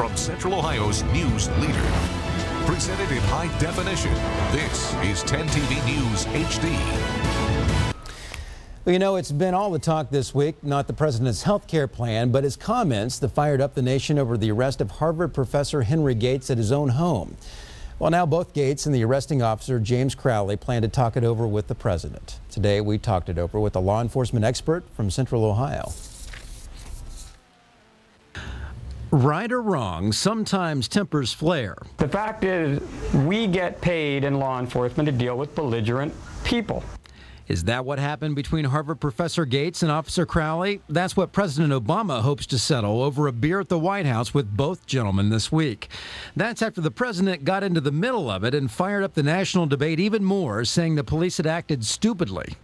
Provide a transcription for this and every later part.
from Central Ohio's news leader. Presented in high definition, this is 10 TV News HD. Well, you know, it's been all the talk this week, not the president's health care plan, but his comments that fired up the nation over the arrest of Harvard professor Henry Gates at his own home. Well, now both Gates and the arresting officer, James Crowley, plan to talk it over with the president. Today, we talked it over with a law enforcement expert from Central Ohio. Right or wrong, sometimes tempers flare. The fact is, we get paid in law enforcement to deal with belligerent people. Is that what happened between Harvard professor Gates and Officer Crowley? That's what President Obama hopes to settle over a beer at the White House with both gentlemen this week. That's after the president got into the middle of it and fired up the national debate even more, saying the police had acted stupidly.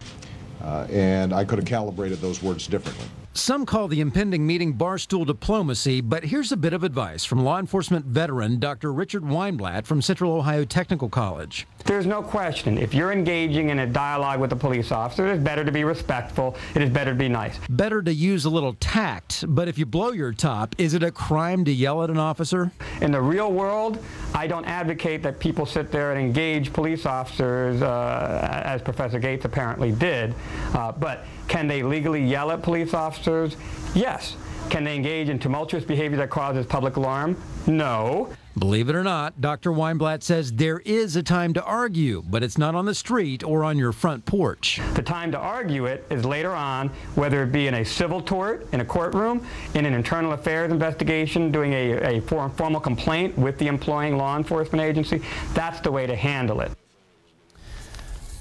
And I could have calibrated those words differently. Some call the impending meeting barstool diplomacy, but here's a bit of advice from law enforcement veteran Dr. Richard Weinblatt from Central Ohio Technical College. There's no question, if you're engaging in a dialogue with a police officer, it is better to be respectful, it is better to be nice. Better to use a little tact, but if you blow your top, is it a crime to yell at an officer? In the real world, I don't advocate that people sit there and engage police officers, as Professor Gates apparently did, but can they legally yell at police officers? Yes. Can they engage in tumultuous behavior that causes public alarm? No. Believe it or not, Dr. Weinblatt says there is a time to argue, but it's not on the street or on your front porch. The time to argue it is later on, whether it be in a civil tort, in a courtroom, in an internal affairs investigation, doing a formal complaint with the employing law enforcement agency. That's the way to handle it.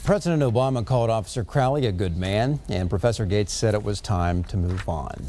President Obama called Officer Crowley a good man, and Professor Gates said it was time to move on.